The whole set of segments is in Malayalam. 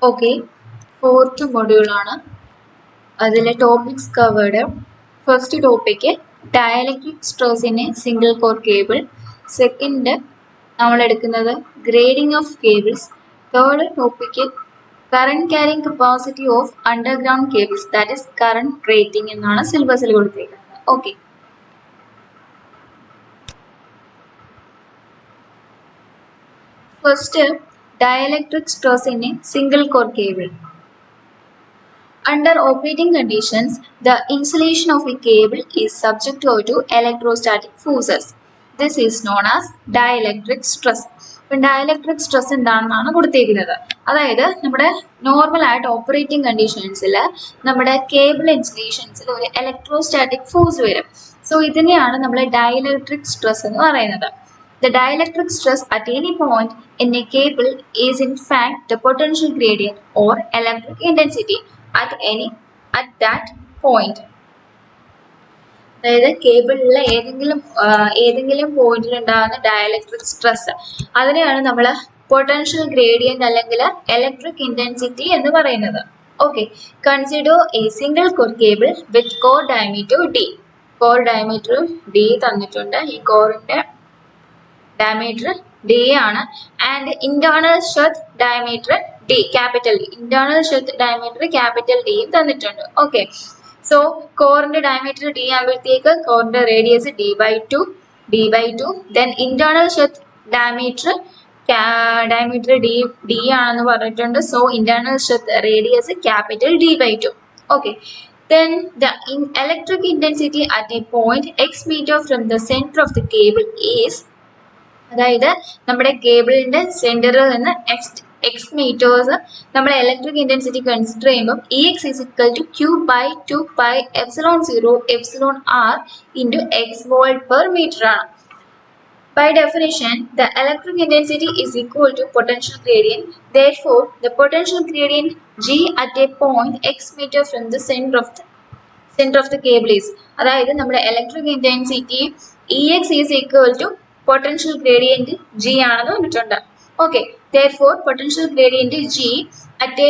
Okay, fourth module ആണ്. അതിലെ topics covered. First topic dielectric stress in a single core cable. Second നമ്മൾ എടുക്കുന്നത് grading of cables. Third topic current carrying capacity of underground cables, that is current rating എന്നാണ് syllabusൽ കൊടുത്തിരിക്കുന്നത്. Okay. First, dielectric stress in a single core cable. Under operating conditions, the insulation of a cable is subject to electrostatic forces. This is known as dielectric stress. Dielectric stress എന്താണെന്നാണ് കൊടുത്തിരിക്കുന്നത്. അതായത് നമ്മുടെ നോർമൽ ആയിട്ട് ഓപ്പറേറ്റിംഗ് കണ്ടീഷൻസിൽ നമ്മുടെ കേബിൾ ഇൻസുലേഷൻസിൽ ഒരു ഇലക്ട്രോസ്റ്റാറ്റിക് ഫോഴ്സ് വരും. സോ ഇതിനെയാണ് നമ്മൾ ഡയലക്ട്രിക് സ്ട്രെസ് എന്ന് പറയുന്നത്. The dielectric stress at any point in a cable is in fact the potential gradient or electric intensity at that point. അതായത് കേബിളിലെ ഏതെങ്കിലും പോയിന്റിൽ ഉണ്ടാകുന്ന ഡയലക്ട്രിക് സ്ട്രെസ് അതിനെയാണ് നമ്മൾ പൊട്ടൻഷ്യൽ ഗ്രേഡിയന്റ് അല്ലെങ്കിൽ ഇലക്ട്രിക് ഇന്റൻസിറ്റി എന്ന് പറയുന്നത്. Okay, consider A single core cable with core diameter D. Core diameter D തന്നിട്ടുണ്ട്. ഈ കോറിന്റെ diameter d ആണ് and internal sheath diameter d, capital D. Internal sheath diameter capital D തന്നിട്ടുണ്ട്. ഓക്കെ, സോ കോറിന്റെ ഡയമീറ്റർ d ആകുമ്പോഴത്തേക്ക് കോറിന്റെ radius d/2 then internal sheath diameter d ആണെന്ന് പറഞ്ഞിട്ടുണ്ട്. So internal sheath radius capital D/2. Okay, then the electric intensity at a point x meter from the center of the cable is, അതായത് നമ്മുടെ കേബിളിന്റെ സെന്ററിൽ നിന്ന് എക്സ് മീറ്റേഴ്സ് നമ്മൾ ഇലക്ട്രിക് ഇന്റൻസിറ്റി കൺസിഡർ ചെയ്യുമ്പോൾ EX is equal to Q/2 epsilon r into x volt per meter ആണ്. By definition, the electric intensity is equal to potential gradient. Therefore, the potential gradient G at a point x meter from the center of the cable is, അതായത് നമ്മുടെ electric intensity EX is equal to potential gradient G ആണെന്ന് പറഞ്ഞിട്ടുണ്ട്. Okay, therefore potential gradient G at a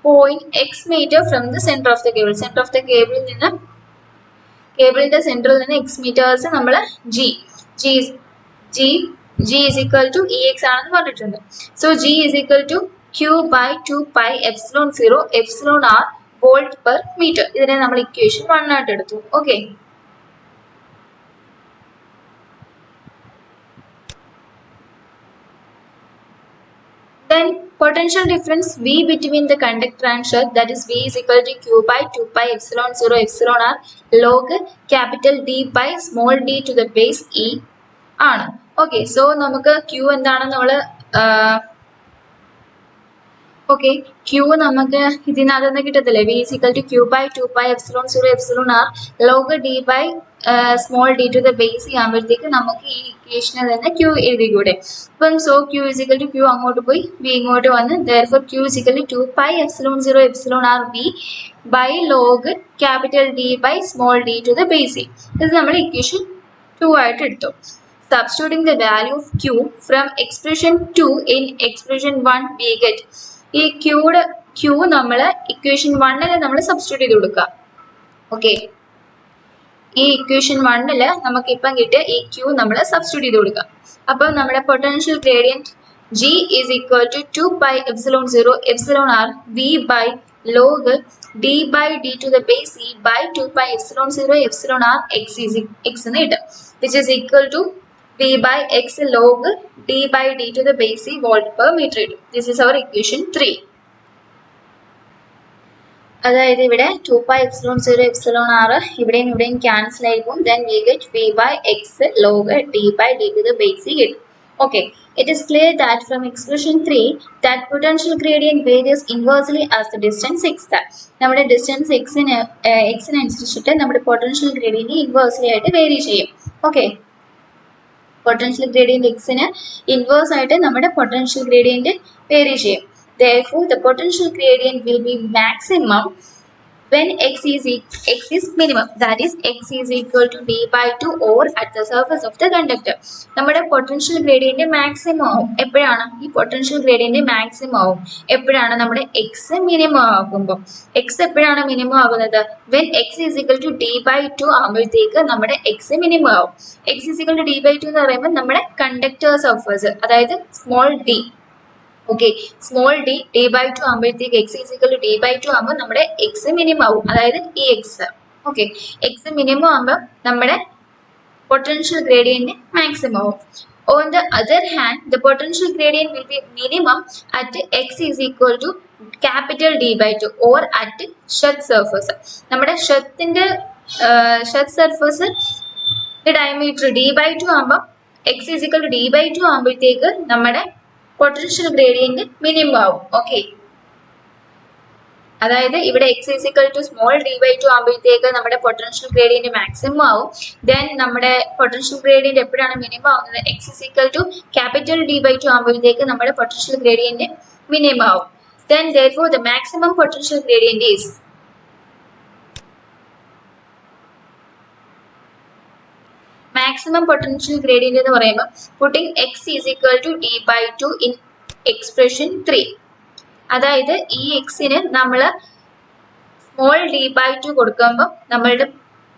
point x meter from the center of the cable. Center of the cable നിന്ന് കേബിളിന്റെ സെന്ററിൽ നിന്ന് x meters നമ്മൾ G is equal to EX ആണെന്ന് പറഞ്ഞിട്ടുണ്ട്. So G is equal to Q/2 epsilon r volt per meter. ഇതിനെ നമ്മൾ ഇക്വേഷൻ 1 ആയിട്ട് എടുത്തു. Okay, then potential difference V between the conductor and sheath, that is V is equal to Q/2 epsilon r log capital D by small d to the base E ആണ്. ഓക്കെ, സോ നമുക്ക് Q എന്താണ് നമ്മൾ ഓക്കെ Q നമുക്ക് ഇതിനകത്ത് കിട്ടത്തില്ലേ, V is equal to Q/2 epsilon r log D by small d to the base E ആകുമ്പോഴത്തേക്ക് നമുക്ക് ഈ ഇക്വേഷനിൽ നിന്ന് Q എഴുതിക്കൂടെ. അപ്പം so Q is equal to Q അങ്ങോട്ട് പോയി V ഇങ്ങോട്ട് വന്ന് therefore Q is equal to 2 epsilon r V by log capital D by small d to the base E. ഇത് നമ്മൾ ഇക്വേഷൻ 2 ആയിട്ട് എടുത്തു. Substituting the value of Q from expression 2 in expression 1 we get, ഈ Q നമ്മൾ ഇക്വേഷൻ 1 നമ്മൾ സബ്സ്റ്റിറ്റ്യൂട്ട് ചെയ്ത് കൊടുക്കുക. ഓക്കെ, ഈ ഇക്വേഷൻ 1 നമുക്ക് ഇപ്പം കിട്ടിയ ഈ Q നമ്മൾ സബ്സ്റ്റിറ്റ്യൂട്ട് ചെയ്ത് കൊടുക്കുക. അപ്പം നമ്മുടെ potential gradient G is equal to 2 epsilon r V by log D by d to the base E by 2 epsilon r x എന്ന് കിട്ടും, which is equal to V by x log D by d to the base E volt per meter. This is our equation 3. അതായത് ഇവിടെ 2 epsilon r ഇവിടെയും ക്യാൻസൽ ആയിരിക്കും. Then we get V by x log D by d to the base E കിട്ടും. Okay, it is clear that from expression 3 that potential gradient varies inversely as the distance x. നമ്മുടെ ഡിസ്റ്റൻസ് എക്സിനനുസരിച്ചിട്ട് നമ്മുടെ പൊട്ടൻഷ്യൽ ഗ്രേഡിയന്റ് ഇൻവേഴ്സ്ലി ആയിട്ട് വേരി ചെയ്യും. ഓക്കെ, പൊട്ടൻഷ്യൽ ഗ്രേഡിയന്റ് എക്സിന് ഇൻവേഴ്സ് ആയിട്ട് നമ്മുടെ പൊട്ടൻഷ്യൽ ഗ്രേഡിയന്റ് വേരി ചെയ്യും. Therefore, the potential gradient will be maximum when x is minimum, that is x is equal to d by 2 or at the surface of the conductor. നമ്മുടെ പൊട്ടൻഷ്യൽ ഗ്രേഡിയന്റ് മാക്സിമം ആവും എപ്പോഴാണ് ഈ പൊട്ടൻഷ്യൽ ഗ്രേഡിയന്റ് മാക്സിമം ആവും എപ്പോഴാണ് നമ്മുടെ എക്സ് മിനിമം ആകുമ്പോൾ. എക്സ് എപ്പോഴാണ് മിനിമം ആകുന്നത്? when x is equal to d by 2 ആകുമ്പോഴത്തേക്ക് നമ്മുടെ എക്സ് മിനിമം ആവും. x is equal to d by 2 എന്ന് പറയുമ്പോൾ നമ്മുടെ കണ്ടക്ടർ സർഫേസ്, അതായത് small d. Okay, small D D by 2 ആകുമ്പോഴത്തേക്ക് X is equal to D by 2 ആകുമ്പോൾ നമ്മുടെ എക്സ് മിനിമം ആവും, അതായത് ഈ എക്സ്. ഓക്കെ, എക്സ് മിനിമം ആകുമ്പോൾ നമ്മുടെ പൊട്ടൻഷ്യൽ ഗ്രേഡിയന്റ് മാക്സിമം ആവും. On the other hand the potential gradient will be minimum at X is equal to capital D by 2 or at sheath surface. നമ്മുടെ sheath surface diameter D by 2 ആകുമ്പോൾ X is equal to D by 2 ആകുമ്പോഴത്തേക്ക് നമ്മുടെ പൊട്ടൻഷ്യൽ ഗ്രേഡിയന്റ് മിനിമം ആവും. ഓക്കെ, അതായത് ഇവിടെ X is equal to small D by 2 ആകുമ്പോഴത്തേക്ക് നമ്മുടെ പൊട്ടൻഷ്യൽ ഗ്രേഡിയന്റ് മാക്സിമം ആവും. ദെൻ നമ്മുടെ പൊട്ടൻഷ്യൽ ഗ്രേഡിയന്റ് എപ്പോഴാണ് മിനിമം ആവുന്നത്? X is equal to capital D by 2 ആകുമ്പോഴത്തേക്ക് നമ്മുടെ പൊട്ടൻഷ്യൽ ഗ്രേഡിയന്റ് മിനിമം ആവും. Then therefore the maximum potential gradient is maximum potential gradient എന്ന് പറയുമ്പോൾ putting x is equal to d by 2 in expression 3. അതായത് ഈ എക്സിന് നമ്മൾ സ്മോൾ ഡി ബൈ 2 കൊടുക്കുമ്പോൾ നമ്മളുടെ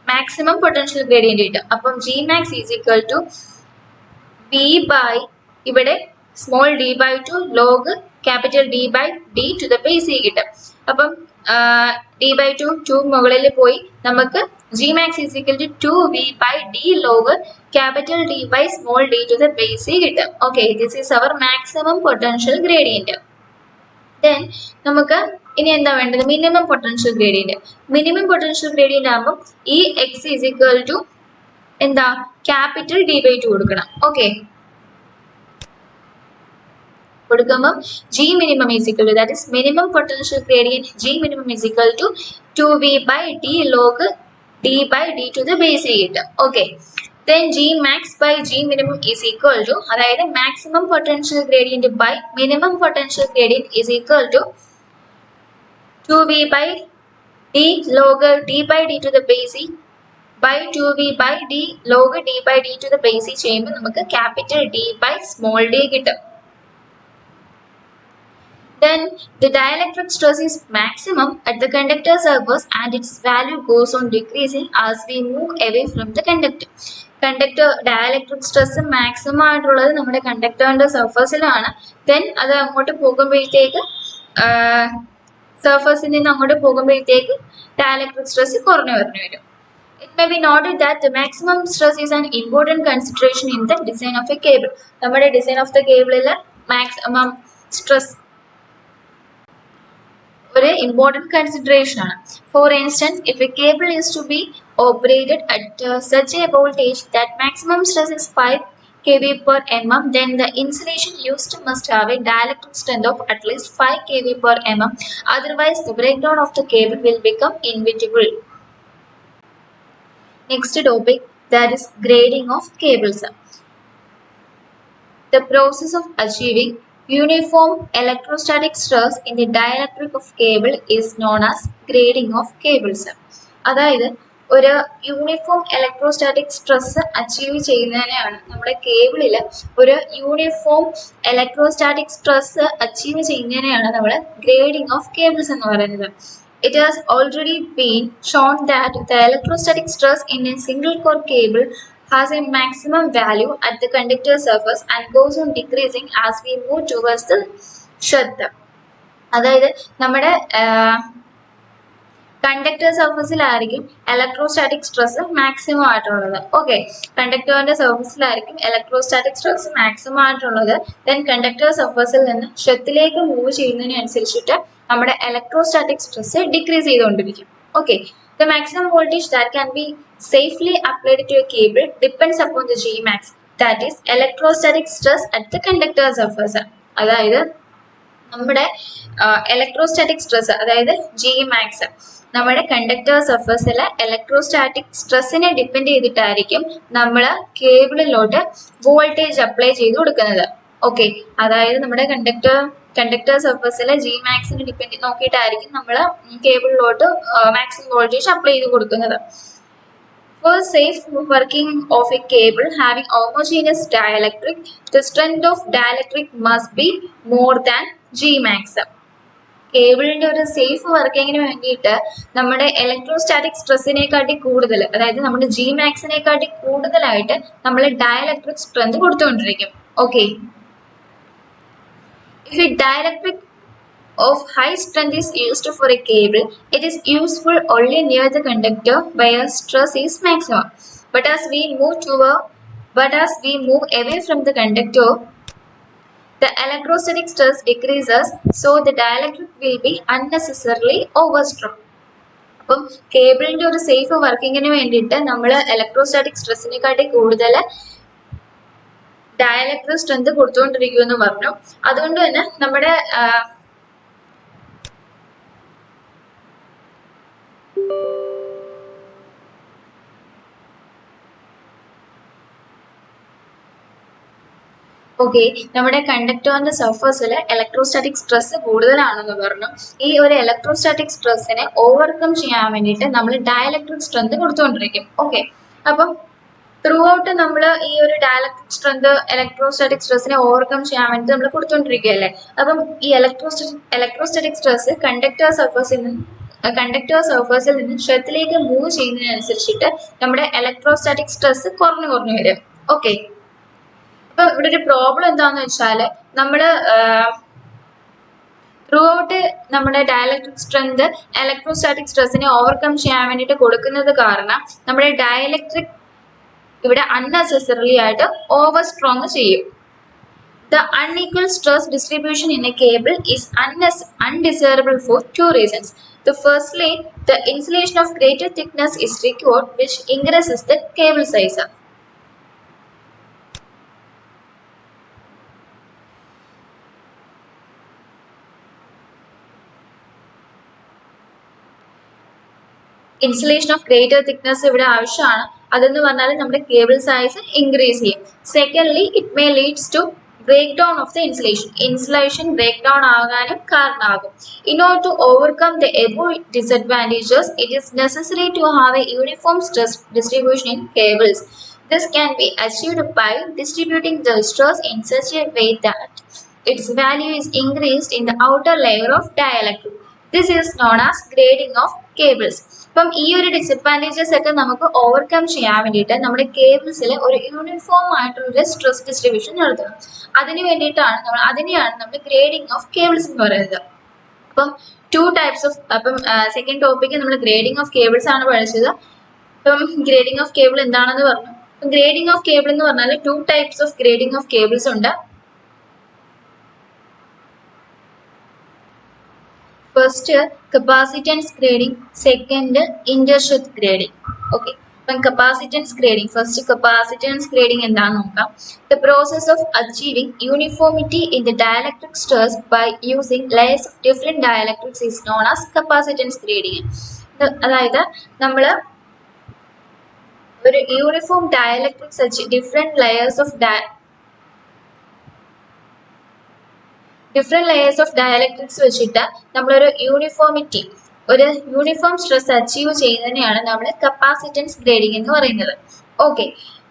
മാക്സിമം പൊട്ടൻഷ്യൽ ഗ്രേഡിയന്റ് കിട്ടും. അപ്പം G max is equal to B by ഇവിടെ small D by 2 log capital D by D to the base C കിട്ടും. അപ്പം ഡി ബൈ 2 മുകളിൽ പോയി നമുക്ക് G max is equal to 2V by D log capital D by small d to the base C കിട്ടും. Okay, this is our maximum potential gradient. Then നമുക്ക് ഇനി എന്താ വേണ്ടത്? Minimum potential gradient. Minimum potential gradient ആകുമ്പോൾ ഈ എക്സ് ഈസ് ഈക്വൽ ടു എന്താ ക്യാപിറ്റൽ ഡി ബൈ 2 കൊടുക്കണം. ഓക്കെ, കൊടുക്കുമ്പോൾ G minimum is equal to that is minimum potential gradient G minimum is equal to 2V by D log d by d to the base c കിട്ടും. Okay, then G max by G minimum is equal to അതായത് maximum potential gradient by minimum potential gradient is equal to 2V by D log d by d to the base c by 2V by D log d by d to the base c ചെയ്യുമ്പോൾ നമുക്ക് capital D by small d കിട്ടും. Then the dielectric stress is maximum at the conductor surface and its value goes on decreasing as we move away from the conductor. Conductor dielectric stress maximum ആയിട്ടുള്ളത് നമ്മുടെ കണ്ടക്ടറിന്റെ സർഫസിലാണ്. ദെൻ അത് അങ്ങോട്ട് പോകുമ്പോഴത്തേക്ക് സർഫസിൽ നിന്ന് അങ്ങോട്ട് പോകുമ്പോഴത്തേക്ക് ഡയലക്ട്രിക് സ്ട്രെസ് കുറഞ്ഞു വരും. It may be noted that the maximum stress is an important consideration in the design of a cable. നമ്മുടെ ഡിസൈൻ ഓഫ് ദ കേബിളിൽ മാക്സിമം സ്ട്രെസ് ഒരു important consideration ആണ്. For instance, if a cable is to be operated at such a voltage that maximum stress is 5 kV per mm, then the insulation used must have a dielectric strength of at least 5 kV per mm. Otherwise, the breakdown of the cable will become inevitable. Next topic, that is grading of cables. The process of achieving uniform electrostatic stress in the dielectric of cable is known as grading of cables. അതായത് ഒരു യൂണിഫോം ഇലക്ട്രോസ്റ്റാറ്റിക് സ്ട്രെസ് അച്ചീവ് ചെയ്യുന്നതിനെയാണ് നമ്മുടെ കേബിളിൽ ഒരു യൂണിഫോം ഇലക്ട്രോസ്റ്റാറ്റിക് സ്ട്രെസ് അച്ചീവ് ചെയ്യുന്നതിനെയാണ് നമ്മൾ ഗ്രേഡിംഗ് ഓഫ് കേബിൾസ് എന്ന് പറയുന്നത്. It has already been shown that the electrostatic stress in a single core cable has a maximum value at the conductor surface and goes on decreasing as we move towards the shut. അതായത് നമ്മുടെ കണ്ടക്ടർ സർഫസിലായിരിക്കും ഇലക്ട്രോസ്റ്റാറ്റിക് സ്ട്രെസ് മാക്സിമം ആയിട്ടുള്ളത്. ഓക്കെ, കണ്ടക്ടറിന്റെ സർഫസിലായിരിക്കും ഇലക്ട്രോസ്റ്റാറ്റിക് സ്ട്രെസ് മാക്സിമം ആയിട്ടുള്ളത്. ദെൻ കണ്ടക്ടർ സർഫസിൽ നിന്ന് ഷത്തിലേക്ക് മൂവ് ചെയ്യുന്നതിനനുസരിച്ചിട്ട് നമ്മുടെ ഇലക്ട്രോസ്റ്റാറ്റിക് സ്ട്രെസ് ഡിക്രീസ് ചെയ്തുകൊണ്ടിരിക്കും. Okay, the maximum voltage that can be safely applied to a cable depends upon the G max, that is electrostatic stress at the conductor surface. അതായത് നമ്മുടെ ഇലക്ട്രോസ്റ്റാറ്റിക് സ്ട്രെസ് അതായത് ജി മാക്സ് നമ്മുടെ കണ്ടക്ടർ സർഫസിലെ ഇലക്ട്രോസ്റ്റാറ്റിക് സ്ട്രെസ്സിനെ ഡിപ്പെൻഡ് ചെയ്തിട്ടായിരിക്കും നമ്മൾ കേബിളിലോട്ട് വോൾട്ടേജ് അപ്ലൈ ചെയ്ത് കൊടുക്കുന്നത്. ഓക്കെ, അതായത് നമ്മുടെ കണ്ടക്ടർ കണ്ടക്ടർ സർഫസിലെ ജി മാക്സിനെ ഡിപ്പെൻഡ് നോക്കിയിട്ടായിരിക്കും നമ്മൾ കേബിളിലോട്ട് മാക്സിമം വോൾട്ടേജ് അപ്ലൈ ചെയ്ത് കൊടുക്കുന്നത്. For safe working of a cable having homogeneous dielectric, the strength of dielectric must be more than G max. കേബിളിന്റെ ഒരു സേഫ് വർക്കിങ്ങിന് വേണ്ടിയിട്ട് നമ്മുടെ ഇലക്ട്രോസ്റ്റാറ്റിക് സ്ട്രെസ്സിനെക്കാട്ടി കൂടുതൽ, അതായത് നമ്മുടെ ജി മാക്സിനെക്കാട്ടി കൂടുതലായിട്ട് നമ്മൾ ഡയലക്ട്രിക് സ്ട്രെങ്ത് കൊടുത്തുകൊണ്ടിരിക്കും. Okay, if a dielectric of high strength is used for a cable, it is useful only near the conductor where stress is maximum. But as we move away from the conductor, the electrostatic stress decreases, so the dielectric will be unnecessarily overstrung. അപ്പം കേബിളിന്റെ ഒരു സേഫ് വർക്കിങ്ങിന് വേണ്ടിയിട്ട് നമ്മൾ ഇലക്ട്രോസ്റ്റാറ്റിക് സ്ട്രെസ്സിനെക്കാട്ടി കൂടുതൽ ഡയലക്ട്രിക് സ്ട്രെങ്ത് കൊടുത്തുകൊണ്ടിരിക്കുമെന്ന് പറഞ്ഞു. അതുകൊണ്ട് തന്നെ നമ്മുടെ ഓക്കെ, നമ്മുടെ കണ്ടക്ടറിന്റെ സർഫസിൽ ഇലക്ട്രോസ്റ്റാറ്റിക് സ്ട്രെസ് കൂടുതലാണെന്ന് പറഞ്ഞു. ഈ ഒരു ഇലക്ട്രോസ്റ്റാറ്റിക് സ്ട്രെസ്സിനെ ഓവർകം ചെയ്യാൻ വേണ്ടിയിട്ട് നമ്മൾ ഡയലക്ട്രിക് സ്ട്രെങ്ത് കൊടുത്തുകൊണ്ടിരിക്കും. ഓക്കെ, അപ്പം ത്രൂ ഔട്ട് നമ്മൾ ഈ ഒരു ഡയലക്ട്രിക് സ്ട്രെങ്ത് ഇലക്ട്രോസ്റ്റാറ്റിക് സ്ട്രെസ്സിനെ ഓവർകം ചെയ്യാൻ വേണ്ടി നമ്മൾ കൊടുത്തുകൊണ്ടിരിക്കുകയല്ലേ. അപ്പം ഈ ഇലക്ട്രോസ്റ്റാറ്റിക് സ്ട്രെസ് കണ്ടക്ടർ സർഫസിൽ നിന്ന് ഷെത്തിലേക്ക് മൂവ് ചെയ്യുന്നതിനനുസരിച്ചിട്ട് നമ്മുടെ ഇലക്ട്രോസ്റ്റാറ്റിക് സ്ട്രെസ് കുറഞ്ഞു വരും. ഓക്കെ, അപ്പൊ ഇവിടെ ഒരു പ്രോബ്ലം എന്താന്ന് വെച്ചാല് നമ്മള് ത്രൂ ഔട്ട് നമ്മുടെ ഡയലക്ട്രിക് സ്ട്രെങ്ത് ഇലക്ട്രോസ്റ്റാറ്റിക് സ്ട്രെസ്സിനെ ഓവർകം ചെയ്യാൻ വേണ്ടിയിട്ട് കൊടുക്കുന്നത് കാരണം നമ്മുടെ ഡയലക്ട്രിക് ഇവിടെ അൺനെസസറിലി ആയിട്ട് ഓവർ സ്ട്രോങ് ചെയ്യും. The unequal stress distribution in a cable is undesirable for two reasons. Firstly, the insulation of greater thickness is required, which increases the cable size. Insulation of greater thickness ഇവിടെ ആവശ്യമാണ്. അതെന്ന് പറഞ്ഞാൽ നമ്മുടെ കേബിൾ സൈസ് ഇൻക്രീസ് ചെയ്യും. Secondly, it may leads to break down of the insulation break down ആകാനും കാരണമാകും. In order to overcome the above disadvantages, it is necessary to have a uniform stress distribution in cables. This can be achieved by distributing the stress in such a way that its value is increased in the outer layer of dielectric. This is known as grading of cables. അപ്പം ഈ ഒരു ഡിസഡ്വാൻറ്റേജസ് ഒക്കെ നമുക്ക് ഓവർകം ചെയ്യാൻ വേണ്ടിയിട്ട് നമ്മുടെ കേബിൾസിൽ ഒരു യൂണിഫോം ആയിട്ടുള്ള സ്ട്രെസ് ഡിസ്ട്രിബ്യൂഷൻ നടത്തണം. അതിന് വേണ്ടിയിട്ടാണ് അതിനെയാണ് നമ്മൾ ഗ്രേഡിംഗ് ഓഫ് കേബിൾസ് എന്ന് പറയുന്നത്. അപ്പം സെക്കൻഡ് ടോപ്പിക്ക് നമ്മൾ ഗ്രേഡിംഗ് ഓഫ് കേബിൾസ് ആണ് പഠിച്ചത്. അപ്പം ഗ്രേഡിംഗ് ഓഫ് കേബിൾ എന്താണെന്ന് പറഞ്ഞു. ഗ്രേഡിംഗ് ഓഫ് കേബിൾ എന്ന് പറഞ്ഞാൽ 2 types of grading of cables ഉണ്ട്. First capacitance grading, second intersheath grading. Okay, അപ്പം capacitance grading, first capacitance grading എന്താണെന്ന് നോക്കാം. The process of achieving uniformity in the dielectric stress by using layers of different dielectrics is known as capacitance grading. അതായത് നമ്മൾ ഒരു യൂണിഫോം ഡയലക്ട്രിക്സ് വെച്ച് ഡിഫറെന്റ് ലെയേഴ്സ് ഓഫ് ഡയലക്ട്രിക്സ് വെച്ചിട്ട് നമ്മളൊരു യൂണിഫോം സ്ട്രെസ് അച്ചീവ് ചെയ്യുന്നതിനെയാണ് നമ്മൾ കപ്പാസിറ്റൻസ് ഗ്രേഡിംഗ് എന്ന് പറയുന്നത്. Okay,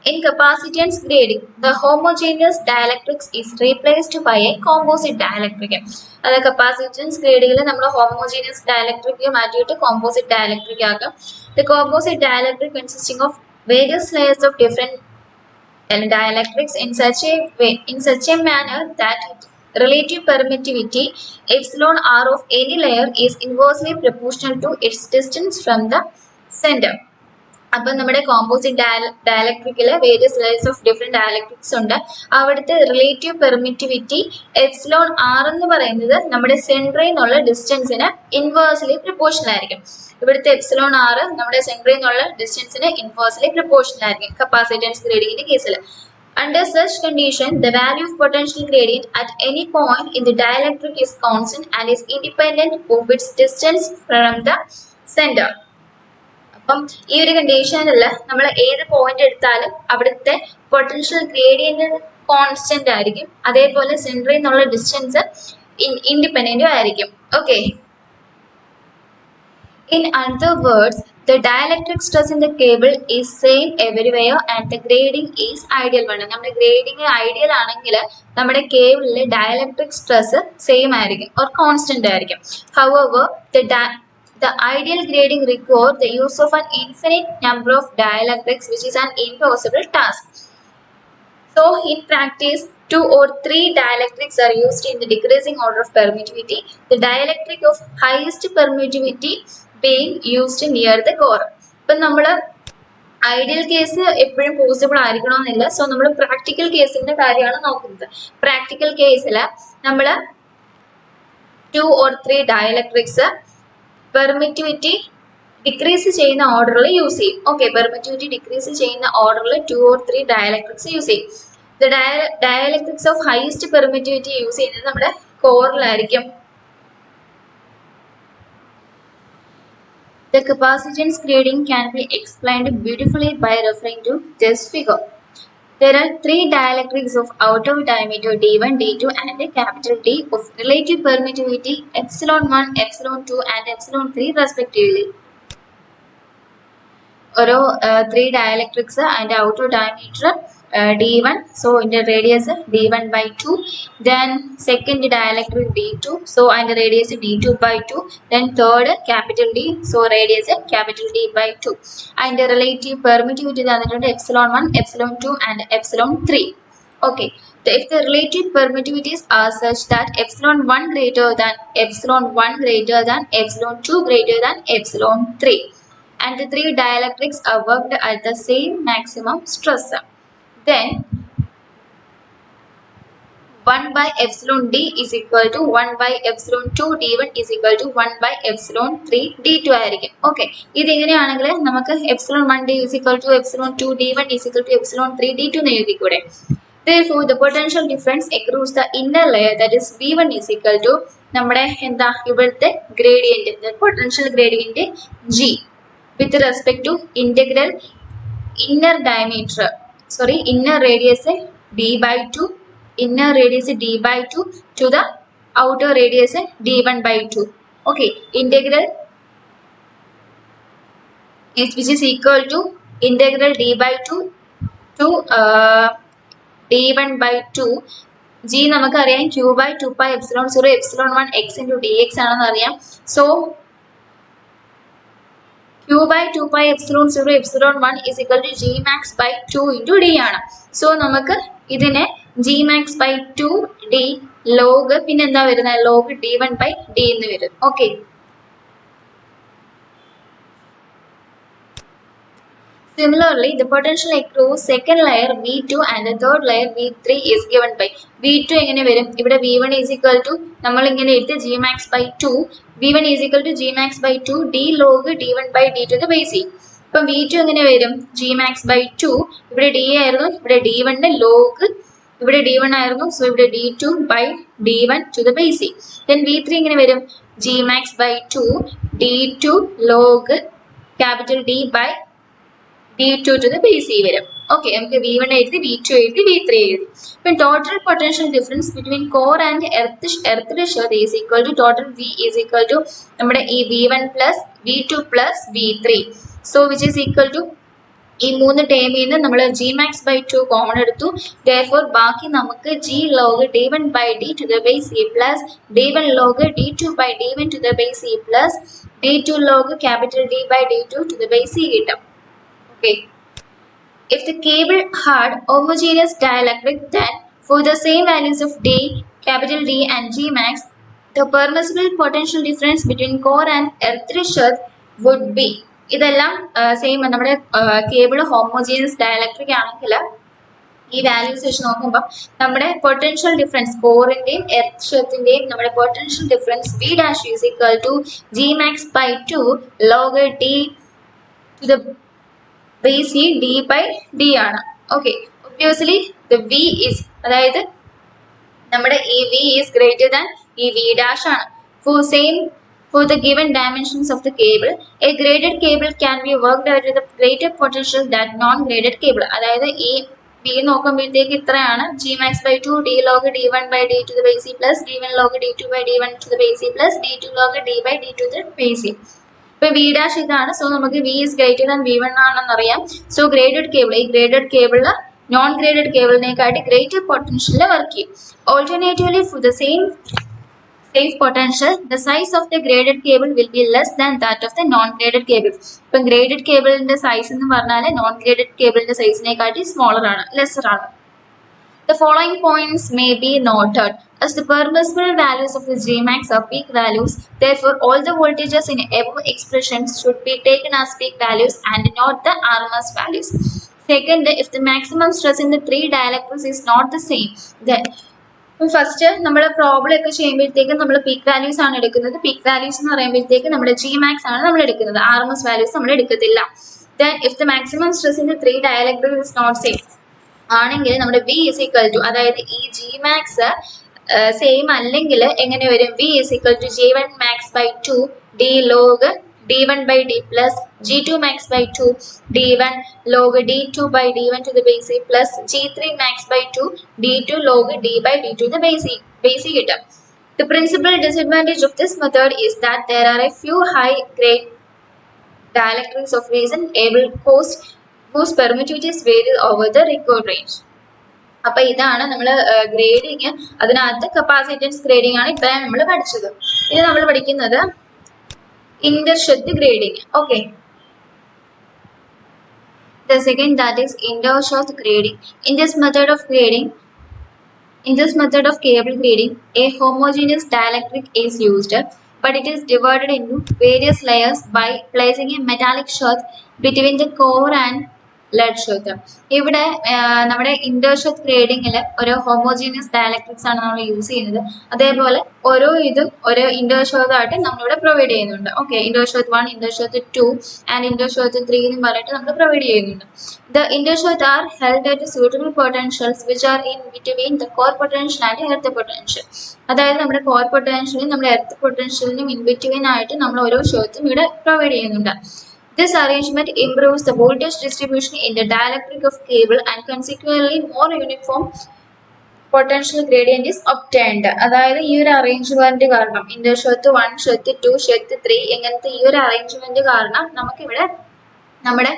in capacitance grading the homogeneous dielectrics is replaced by a composite dielectric. അതായത് കപ്പാസിറ്റൻസ് ഗ്രേഡിങ്ങിൽ നമ്മൾ ഹോമോജീനിയസ് ഡയലക്ട്രിക് മാറ്റിയിട്ട് കോമ്പോസിറ്റ് ഡയലക്ട്രിക് ആക്കും. The composite dielectric consisting of various layers of different dielectrics in such a manner that relative permittivity epsilon r of any layer is inversely proportional to its distance from the center. അപ്പം നമ്മുടെ കോമ്പോസിറ്റ് ഡയലക്ട്രിക്കില് various layers of different dielectrics ഉണ്ട്. അവിടുത്തെ റിലേറ്റീവ് പെർമിറ്റിവിറ്റി എപ്സിലോൺ ആർ എന്ന് പറയുന്നത് നമ്മുടെ സെൻട്രിൽ നിന്നുള്ള ഡിസ്റ്റൻസിന് ഇൻവേഴ്സ്ലി പ്രപ്പോർഷണൽ ആയിരിക്കും. ഇവിടുത്തെ എപ്സിലോൺ ആർ നമ്മുടെ സെൻട്രിൽ നിന്നുള്ള ഡിസ്റ്റൻസിന് ഇൻവേഴ്സ്ലി പ്രപ്പോർഷണൽ ആയിരിക്കും കപ്പാസിറ്റൻസ് ഗ്രേഡിങ്ങിന്റെ കേസിൽ. Under such condition, the value of potential gradient at any point in the dielectric is constant and is independent of its distance from the center. അപ്പം ഈ ഒരു കണ്ടീഷനിൽ നമ്മൾ ഏത് പോയിന്റ് എടുത്താലും അവിടുത്തെ പൊട്ടൻഷ്യൽ ഗ്രേഡിയന്റ് കോൺസ്റ്റന്റ് ആയിരിക്കും. അതേപോലെ സെൻട്രിൽ നിന്നുള്ള ഡിസ്റ്റൻസ് ഇൻഡിപെൻഡന്റും ആയിരിക്കും. Okay. In other words, the dielectric stress in the cable is same everywhere and the grading is ideal one. നമ്മുടെ ഗ്രേഡിംഗ് ഐഡിയൽ ആണെങ്കിൽ നമ്മുടെ കേബിളിലെ ഡയലക്ട്രിക് സ്ട്രെസ് സെയിം ആയിരിക്കും or constant ആയിരിക്കും. However, the ideal grading requires the use of an infinite number of dielectrics, which is an impossible task. So, in practice, 2 or 3 dielectrics are used in the decreasing order of permittivity. The dielectric of highest permittivity being used near the core. ഇപ്പം നമ്മൾ ഐഡിയൽ കേസ് എപ്പോഴും പോസിബിൾ ആയിരിക്കണമെന്നില്ല. സോ നമ്മൾ പ്രാക്ടിക്കൽ കേസിന്റെ കാര്യമാണ് നോക്കുന്നത്. പ്രാക്ടിക്കൽ കേസിൽ നമ്മൾ 2 or 3 ഡയലക്ട്രിക്സ് പെർമിറ്റിവിറ്റി ഡിക്രീസ് ചെയ്യുന്ന ഓർഡറിൽ യൂസ് ചെയ്യും. ഓക്കെ, പെർമിറ്റിവിറ്റി ഡിക്രീസ് ചെയ്യുന്ന ഓർഡറിൽ 2 or 3 ഡയലക്ട്രിക്സ് യൂസ് ചെയ്യും. Dielectrics of heist permittivity use ചെയ്യുന്നത് നമ്മുടെ കോറിലായിരിക്കും. The capacitance grading can be explained beautifully by referring to this figure. There are 3 dielectrics of outer diameter D1, D2 and a capital D of relative permittivity epsilon 1, epsilon 2 and epsilon 3 respectively. ഓരോ 3 ഡയലക്ട്രിക്സ് അതിൻ്റെ outer diameter D1, so in the radius D1 by 2, then second dielectric D2, so and the radius D2 by 2, then third capital D, so radius capital D by 2, and the relative permittivity epsilon 1, epsilon 2 and epsilon 3. Okay, if the relative permittivities are such that epsilon 1 greater than epsilon 1 greater than epsilon 2 greater than epsilon 3, and the 3 dielectrics are worked at the same maximum stress, then 1 by epsilon D is equal to 1 by epsilon 2 D1 is equal to 1 by epsilon 3 D2 ആയിരിക്കും. ഓക്കെ, ഇതിങ്ങനെയാണെങ്കിൽ നമുക്ക് epsilon 1 D is equal to epsilon 2 D1 is equal to epsilon 3 D2 എന്ന് എഴുതിക്കൂടെ. Therefore, the potential difference across the inner layer, that is V1 is equal to നമ്മുടെ എന്താ ഇവിടുത്തെ gradient, potential gradient G with respect to integral inner diameter, sorry, inner radius D by 2, inner radius D by 2 to the outer radius D1 by 2. Okay, integral is which is equal to integral D by 2 to D1 by 2. G നമുക്കറിയാം Q by 2 pi epsilon 0 epsilon 1 x into dx ആണെന്ന് അറിയാം. So Q by 2 pi epsilon 0 epsilon 1 is equal to G max by 2 into D ആണ്. സോ നമുക്ക് ഇതിനെ G max by 2 D log പിന്നെ എന്താ വരുന്നത് log D1 by D എന്ന് വരും. Okay, similarly the potential across second layer V2 and the third layer V3 is given by V2 എങ്ങനെ വരും, ഇവിടെ V1 is equal to നമ്മൾ ഇങ്ങനെ എടുത്ത് G max by 2, V1 is equal to G max by 2 D log D1 by D to the base C. അപ്പം V2 എങ്ങനെ വരും, G max by 2, ഇവിടെ D ആയിരുന്നു, ഇവിടെ D1 log, ഇവിടെ D1 ആയിരുന്നു, സോ ഇവിടെ D2 by D1 to the base C. Then V3 എങ്ങനെ വരും, G max by 2 D2 log capital D by D2 to the base C വരും. ഓക്കെ, നമുക്ക് V1 എഴുതി, V2 എഴുതി, V3 എഴുതി. ഇപ്പം total potential difference between core and earth shell is equal to total V is equal to നമ്മുടെ ഈ V1 plus V2 plus V3, so which is equal to ഈ 3 ടേമിൽ നിന്ന് നമ്മൾ G max by 2 കോമൺ എടുത്തു. Therefore ബാക്കി നമുക്ക് G log D1 by D to the base C plus D1 log D2 by D1 to the base C plus D2 log capital D by D2 to the base C കിട്ടും. Okay. If the cable had homogeneous dielectric, then for the same values of D, capital D and G max, the permissible potential difference between core and earth sheath would be. ഇതെല്ലാം സെയിം നമ്മുടെ കേബിൾ ഹോമോജീനിയസ് ഡയലക്ട്രിക് ആണെങ്കിൽ ഈ വാല്യൂസ് വെച്ച് നോക്കുമ്പോൾ നമ്മുടെ പൊട്ടൻഷ്യൽ ഡിഫറൻസ് കോറിന്റെയും എർത്ത് ഷെത്തിന്റെയും നമ്മുടെ potential difference V dash is equal to G max by 2 log D to the base C D by D ആണ്. Okay, obviously the V is അതായത് നമ്മുടെ ഈ V is greater than ഈ V dash ആണ്. For the given dimensions of the cable, a graded cable can be worked out with a greater potential than non-graded cable. അതായത് ഈ ബി നോക്കുമ്പോഴത്തേക്ക് ഇത്രയാണ് G max by two D log D one by D to the base C plus D one log D two by D one to the base C plus D two log D by D to the base C. ഇപ്പൊ വി ഡാഷ് ഇതാണ്. സോ നമുക്ക് V is greater than V one ആണെന്ന് അറിയാം. സോ ഗ്രേഡഡ് കേബിൾ, ഈ ഗ്രേഡഡ് കേബിളില് നോൺ ഗ്രേഡഡ് കേബിളിനെക്കാട്ടി ഗ്രേറ്റർ പൊട്ടൻഷ്യലിൽ വർക്ക് ചെയ്യും. Alternatively for the same potential, the size of the graded cable will be less than that of the non-graded cable. ഇപ്പം ഗ്രേഡഡ് കേബിളിന്റെ സൈസ് എന്ന് പറഞ്ഞാൽ നോൺ ഗ്രേഡഡ് കേബിളിന്റെ സൈസിനെക്കാട്ടി സ്മോളർ ആണ്, ലെസർ ആണ്. The following points may be noted as the permissible values of the Gmax are peak values. Therefore, all the voltages in above expressions should be taken as peak values and not the RMS values. Second, if the maximum stress in the three dielectrics is not the same, then first നമ്മൾ പ്രോബ്ലം ഒക്കെ ചെയ്യുമ്പോഴത്തേക്ക് നമ്മൾ പീക്ക് വാല്യൂസ് ആണ് എടുക്കുന്നത്. പീക്ക് വാല്യൂസ് എന്ന് പറയുമ്പോഴത്തേക്ക് നമ്മുടെ ജി മാക്സ് ആണ് നമ്മൾ എടുക്കുന്നത്, ആർ എം എസ് വാല്യൂസ് നമ്മൾ എടുക്കത്തില്ല. Then if the maximum stress in the three dielectrics is not same ആണെങ്കിൽ നമ്മുടെ വി ഇസ് ഈക്വൽ ടു, അതായത് ഈ ജി മാക്സ് സെയിം അല്ലെങ്കിൽ എങ്ങനെ വരും, V is equal to G one max by two D log d1 by d plus g2 max by 2 d1 log d2 by d1 to the base c plus g3 max by 2 d2 log d by d2 to the base c കിട്ടും. The principal disadvantage of this method is that there are a few high grade dielectrics of reason able cost whose permittivities vary over the required range. അപ്പൊ ഇതാണ് നമ്മൾ ഗ്രേഡിങ്, അതിനകത്ത് കപ്പാസിറ്റൻസ് ഗ്രേഡിംഗ് ആണ് ഇത്രയും നമ്മൾ പഠിച്ചത്. ഇനി നമ്മൾ പഠിക്കുന്നത് intershot grading. Okay, the second, that is intershot grading. In this method of cable grading, a homogeneous dielectric is used, but it is divided into various layers by placing a metallic sheath between the core and lead sheath. ഇവിടെ നമ്മുടെ ഇന്റർഷോത്ത് ഗ്രേഡിങ്ങിൽ ഒരു ഹോമോജീനിയസ് ഡയലക്ട്രിക്സ് ആണ് നമ്മൾ യൂസ് ചെയ്യുന്നത്. അതേപോലെ ഓരോ ഇതും ഓരോ ഇന്റർഷോത്ത് ആയിട്ട് നമ്മളിവിടെ പ്രൊവൈഡ് ചെയ്യുന്നുണ്ട്. ഓക്കെ, ഇന്റർഷോത്ത് 1, ഇന്റർഷോത്ത് 2 ആൻഡ് ഇന്റർഷോത്ത് 3 എന്ന് പറഞ്ഞിട്ട് നമ്മൾ പ്രൊവൈഡ് ചെയ്യുന്നുണ്ട്. The intershot are held at suitable potentials which are in between the core potential and earth potential. അതായത് നമ്മുടെ കോർ പൊട്ടൻഷ്യലും നമ്മുടെ എർത്ത് പൊട്ടൻഷ്യലിനും ഇൻ ബിറ്റ്വീൻ ആയിട്ട് നമ്മൾ ഓരോ ഷോത്തും ഇവിടെ പ്രൊവൈഡ് ചെയ്യുന്നുണ്ട്. This arrangement improves the voltage distribution in the dielectric of cable and consequently more uniform potential gradient is obtained. അതായത് ഈ ഒരു അറേഞ്ച്മെന്റ് കാരണം ഇന്റർഷോത്ത് 1, ഷോത്ത് 2, ഷോത്ത് 3 ഇങ്ങനത്തെ ഈ ഒരു അറേഞ്ച്മെന്റ് കാരണം നമുക്കിവിടെ നമ്മുടെ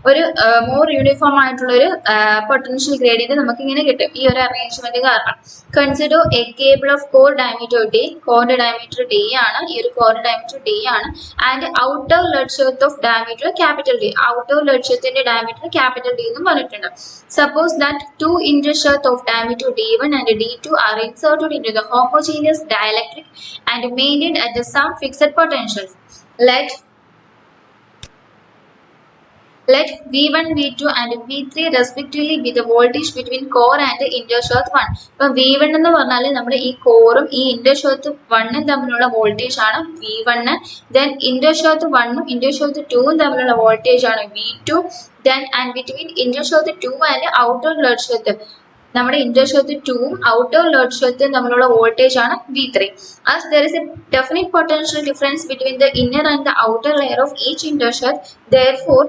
ഒരു മോർ യൂണിഫോം ആയിട്ടുള്ള ഒരു പൊട്ടൻഷ്യൽ ഗ്രേഡിയന്റ് നമുക്ക് ഇങ്ങനെ കിട്ടും ഈ ഒരു അറേഞ്ച്മെന്റ് കാരണം. Consider a cable of core diameter D, കോറിന്റെ ഡയമീറ്റർ ഡി ആണ്, ഈ ഒരു കോർ ഡയമീറ്റർ ഡി ആണ്, and outer lead sheath of diameter capital D. Outer lead ഷോത്തിന്റെ ഡയമീറ്റർ ക്യാപിറ്റൽ ഡി എന്നും പറഞ്ഞിട്ടുണ്ട്. Suppose that 2 intershot of diameter d1 and d2 are inserted into the homogeneous dielectric and maintained at the some fixed potentials. Let V1, V2 and V3 respectively be the voltage between core and intershot 1. ഇപ്പം V1 എന്ന് പറഞ്ഞാൽ നമ്മുടെ ഈ കോറും ഈ ഇന്റർഷോത്ത് 1ഉം തമ്മിലുള്ള വോൾട്ടേജ് ആണ് V1. ദെൻ ഇന്റർഷോത്ത് 1ഉം ഇന്റർഷോത്ത് 2ഉം തമ്മിലുള്ള വോൾട്ടേജ് ആണ് V2. Then and between intersheath 2 and outer lead sheath, നമ്മുടെ ഇന്റർഷോത്ത് 2ഉം ഔട്ടർ ലെഡ് ഷോത്തും തമ്മിലുള്ള വോൾട്ടേജ് ആണ് V3. As there is a definite potential difference between the inner and the outer layer of each intershot, therefore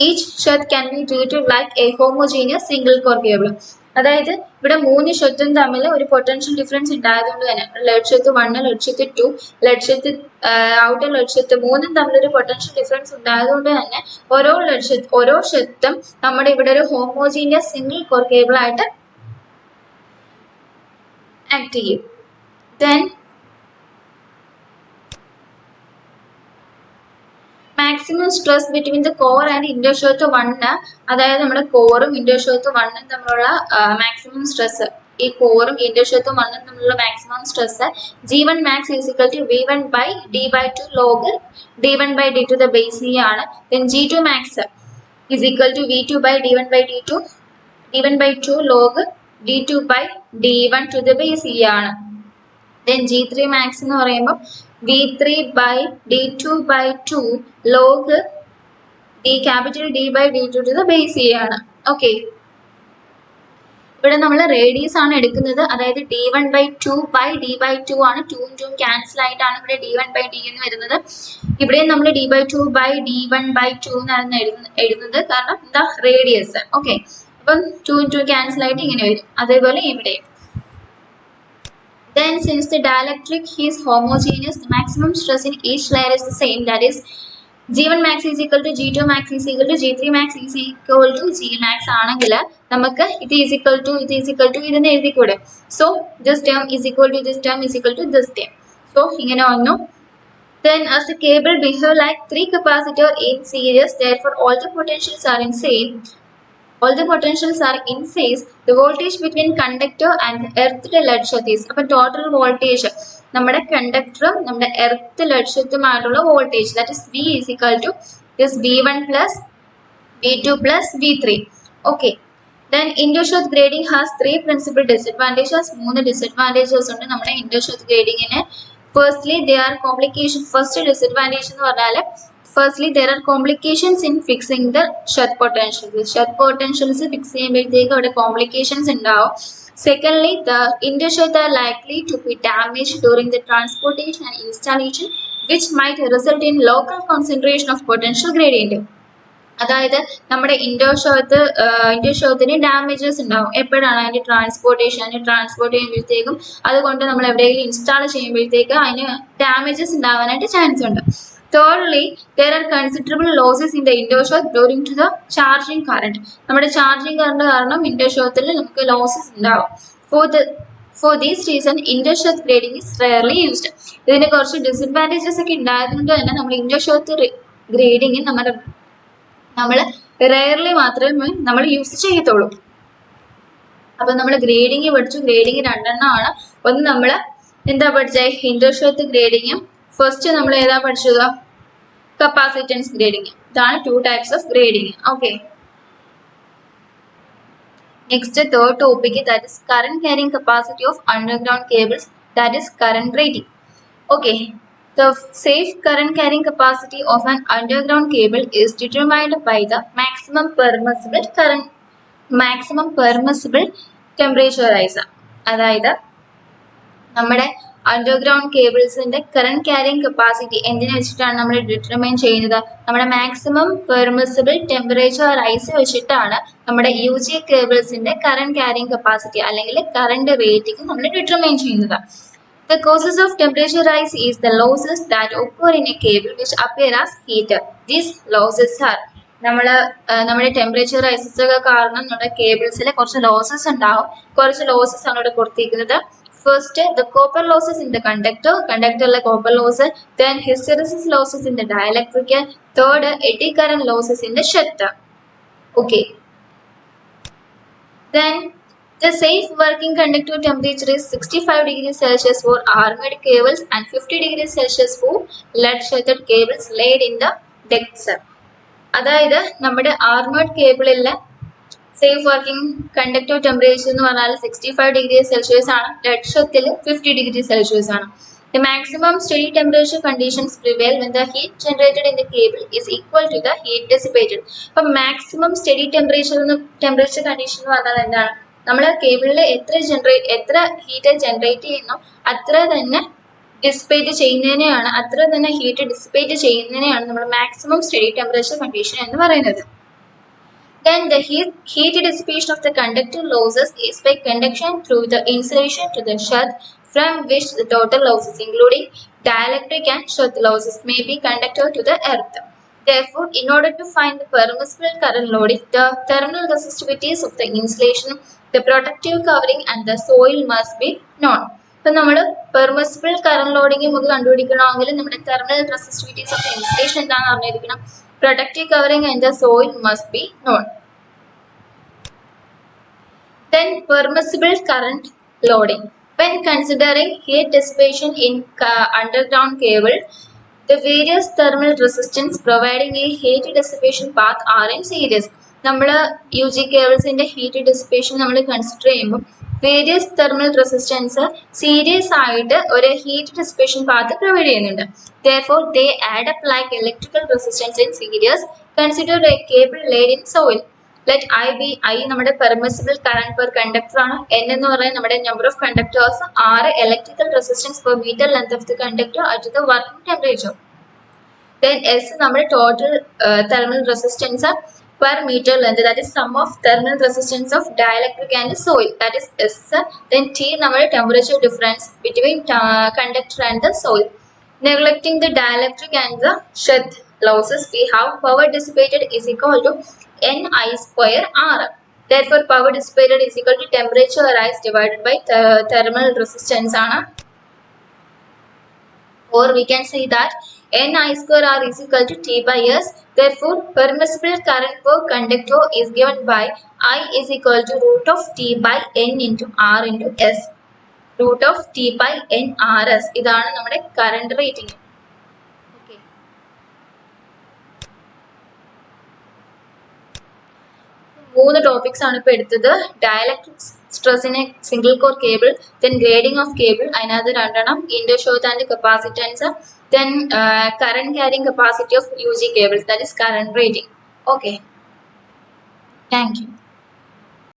each sheath can be treated like a homogeneous single core cable. അതായത് ഇവിടെ 3 ഷെത്തും തമ്മിൽ ഒരു പൊട്ടൻഷ്യൽ ഡിഫറൻസ് ഉണ്ടായതുകൊണ്ട് തന്നെ lead sheath 1, lead sheath 2, lead sheath outer lead sheath 3ഉം തമ്മിൽ ഒരു പൊട്ടൻഷ്യൽ ഡിഫറൻസ് ഉണ്ടായതുകൊണ്ട് തന്നെ ഓരോ ഷെത്തും നമ്മുടെ ഇവിടെ ഒരു ഹോമോജീനിയസ് സിംഗിൾ കോർ കേബിൾ ആയിട്ട് ആക്ട് ചെയ്യും. Then maximum stress between the core and intersheath 1, അതായത് നമ്മുടെ കോറും ഇന്റർഷോത്ത് 1ഉം തമ്മിലുള്ള മാക്സിമം സ്ട്രെസ്, ഈ കോറും ഇന്റർഷോത്ത് 1ഉം തമ്മിലുള്ള maximum stress G1 max is equal to V1 by D/2 log D1 by D to the base C ആണ്. Then G2 max is equal to V2 by D1 by D1 by 2 log D2 by D1 to the base C ആണ്. Then G3 max എന്ന് പറയുമ്പോൾ V3 by D2 by 2 log D capital D by D2 to the base C ആണ്. ഓക്കെ, ഇവിടെ നമ്മൾ റേഡിയസ് ആണ് എടുക്കുന്നത്, അതായത് d1/2 ആണ്. 2 2 ക്യാൻസൽ ആയിട്ടാണ് ഇവിടെ d1/d എന്ന് വരുന്നത്. ഇവിടെ നമ്മൾ d2/d1/2 എന്നാണ് എഴുതുന്നത്, കാരണം എന്താ റേഡിയസ്. ഓക്കെ, അപ്പം 2 2 ക്യാൻസൽ ആയിട്ട് ഇങ്ങനെ വരും. അതേപോലെ ഇവിടെ. Then since the dielectric is homogeneous, the maximum stress in each layer is the same, that is G1 max is equal to G2 max is equal to G3 max is equal to G max ആണെങ്കിൽ നമുക്ക് ഇത് is equal to ഇതെന്ന് എഴുതിക്കൂടെ. So this term is equal to this term is equal to this term. So ഇങ്ങനെ വന്നു. Then as the cable behave like 3 capacitor in series, therefore all the potentials are in phase. The voltage between conductor and earth lead is അപ്പോൾ total voltage നമ്മുടെ കണ്ടക്ടറും നമ്മുടെ എർത്ത് ലക്ഷ്യത്തുമായിട്ടുള്ള voltage, that is V is equal to this V1 plus V2 plus V3. Okay, then intershot grading has 3 principal disadvantages. 3 disadvantages ഉണ്ട് നമ്മുടെ intershot gradingന്. Firstly, there are complications. First disadvantage എന്ന് പറഞ്ഞാൽ firstly there are complications in fixing the shunt potentials. Shunt potentials fix ചെയ്യുമ്പോഴത്തേക്ക് അവിടെ complications ഉണ്ടാവും. Secondly, the intershot are likely to be damaged during the transportation and installation, which might result in local concentration of potential gradient. അതായത് നമ്മുടെ ഇൻഡോഷോത്തിന് ഡാമേജസ് ഉണ്ടാവും എപ്പോഴാണ് അതിൻ്റെ ട്രാൻസ്പോർട്ട് ചെയ്യുമ്പോഴത്തേക്കും, അതുകൊണ്ട് നമ്മൾ എവിടെയെങ്കിലും ഇൻസ്റ്റാൾ ചെയ്യുമ്പോഴത്തേക്ക് അതിന് ഡാമേജസ് ഉണ്ടാവാനായിട്ട് ചാൻസ് ഉണ്ട്. Thirdly, there are considerable losses in the intershot during to the charging current. നമ്മുടെ ചാർജിങ് കറണ്ട് കാരണം ഇന്റർഷോത്തിൽ നമുക്ക് ലോസസ് ഉണ്ടാവും. For this reason, intershot grading is rarely used. ഇതിന് കുറച്ച് ഡിസഡ്വാൻറ്റേജസ് ഒക്കെ ഉണ്ടായതുകൊണ്ട് തന്നെ നമ്മൾ ഇന്റർഷോത്ത് ഗ്രേഡിങ് നമ്മൾ റെയർലി മാത്രമേ നമ്മൾ യൂസ് ചെയ്യത്തുള്ളൂ. അപ്പം നമ്മൾ ഗ്രേഡിങ് പഠിച്ചു. ഗ്രേഡിങ് 2 എണ്ണമാണ്. ഒന്ന് നമ്മൾ എന്താ പഠിച്ചത്, ഇന്റർഷോത്ത് ഗ്രേഡിങ്ങും ഫസ്റ്റ് നമ്മൾ ഏതാ പഠിച്ചത്, കപ്പാസിറ്റൻസ് ഗ്രേഡിങ്. ഇതാണ് 2 types of grading. Okay. Next, third topic, that is current carrying capacity of underground cables, that is current rating. Okay, the safe current carrying capacity of an underground cable is determined by the maximum permissible temperature rise. അതായത് നമ്മുടെ അണ്ടർഗ്രൗണ്ട് കേബിൾസിന്റെ കറന്റ് ക്യാരിങ് കപ്പാസിറ്റി എന്തിനു വെച്ചിട്ടാണ് നമ്മൾ ഡിറ്റർമൈൻ ചെയ്യുന്നത്, നമ്മുടെ മാക്സിമം പെർമിസിബിൾ ടെമ്പറേച്ചർ റൈസ് വെച്ചിട്ടാണ് നമ്മുടെ UG കേബിൾസിന്റെ കറന്റ് ക്യാരിങ് കപ്പാസിറ്റി അല്ലെങ്കിൽ കറന്റ് റേറ്റിംഗ് നമ്മൾ ഡിറ്റർമൈൻ ചെയ്യുന്നത്. The causes of temperature rise is the losses that occur in a cable which appear as heat. These losses are നമ്മുടെ ടെമ്പറേച്ചർ റൈസസ് ഒക്കെ കാരണം നമ്മുടെ കേബിൾസിലെ കുറച്ച് ലോസസ് ഉണ്ടാവും. കുറച്ച് ലോസസ് ആണ് ഇവിടെ കൊടുത്തിരിക്കുന്നത്. First, the copper losses in the conductor copper losses, then hysteresis losses in the dielectric, third, eddy current losses in the shutter. Okay. Then, the safe working conductor temperature is 65 degrees Celsius for armored cables and 50 degrees Celsius for lead shuttered cables laid in the ducts. അതായത് നമ്മുടെ ആർമേർഡ് കേബിളിലെ സേഫ് വർക്കിംഗ് കണ്ടക്ടർ ടെമ്പറേച്ചർ എന്ന് പറഞ്ഞാൽ 65 ഡിഗ്രി സെൽഷ്യസ് ആണ്. ഡെഡ് ഷത്തിൽ 50 ഡിഗ്രി സെൽഷ്യസ് ആണ്. The maximum steady temperature conditions prevail when the heat generated in the cable is equal to the heat dissipated. അപ്പോൾ മാക്സിമം സ്റ്റഡി ടെമ്പറേച്ചർ കണ്ടീഷൻ എന്ന് പറഞ്ഞാൽ എന്താണ്, നമ്മൾ കേബിളിൽ എത്ര ഹീറ്റ് ജനറേറ്റ് ചെയ്യുന്നു അത്ര തന്നെ ഡിസിപ്പേറ്റ് ചെയ്യുന്നതിനെയാണ്, അത്ര തന്നെ ഹീറ്റ് ഡിസിപ്പേറ്റ് ചെയ്യുന്നതിനെയാണ് നമ്മൾ മാക്സിമം സ്റ്റഡി ടെമ്പറേച്ചർ കണ്ടീഷൻ എന്ന് പറയുന്നത്. Then the heat dissipation of the conductor losses is by conduction through the insulation to the sheath, from which the total losses including dielectric and sheath losses may be conducted to the earth. Therefore, in order to find the permissible current loading, the thermal resistivities of the insulation, the protective covering and the soil must be known. അപ്പോൾ നമ്മൾ പെർമിസിബിൾ കറന്റ് ലോഡിങ് നമുക്ക് കണ്ടുപിടിക്കണമെങ്കിൽ നമ്മുടെ തെർമൽ റെസിസ്റ്റിവിറ്റീസ് ഓഫ് ഇൻസുലേഷൻ എന്താണെന്ന് അറിഞ്ഞിരിക്കണം. Protective covering and the soil must be known. Then permissible current loading. When considering heat dissipation in underground cable, the various thermal resistance providing a heat dissipation path are in series. നമ്മൾ UG കേബിൾസിന്റെ ഹീറ്റ് ഡിസിപ്പേഷൻ നമ്മൾ കൺസിഡർ ചെയ്യുമ്പോൾ വേരിയസ് തെർമൽ റെസിസ്റ്റൻസ് സീരീസ് ആയിട്ട് ഒരു ഹീറ്റ് ഡിസിപ്പേഷൻ പാത്ത് പ്രൊവൈഡ് ചെയ്യുന്നുണ്ട്. Therefore, they add up like electrical resistance in series. Consider a cable laid in soil. Let I be I നമ്മുടെ പെർമിസിബിൾ കറന്റ് പെർ കണ്ടക്ടർ ആണ്. എൻ എന്ന് പറയുന്നത് നമ്മുടെ നമ്പർ ഓഫ് കണ്ടക്ടേഴ്സ്, ആറ് electrical resistance per meter length of the conductor at the working temperature. Then S നമ്മുടെ total thermal resistance per meter length, that is sum of thermal resistance of dielectric and soil, that is S. Then T നമ്മുടെ temperature difference between conductor and the soil. Neglecting the dielectric and the sheath losses, we have power dissipated is equal to Ni square R. Therefore power dissipated is equal to temperature rise divided by thermal resistance ആണ്. Or we can say that Ni square R is equal to T by S. Therefore, permissible current per conductor is given by I is equal to root of T by N into R into S. Root of T by N RS. ഇതാണ് നമ്മുടെ current rating. Okay. മൂന്ന് ടോപ്പിക്സ് ആണ് ഇപ്പോൾ എടുത്തത്. Dielectrics, stress in a single core cable, then grading of cable, അതിനകത്ത് രണ്ടെണ്ണം, intershort and capacitance, then current carrying capacity of UG cables, that is current rating. Okay, thank you.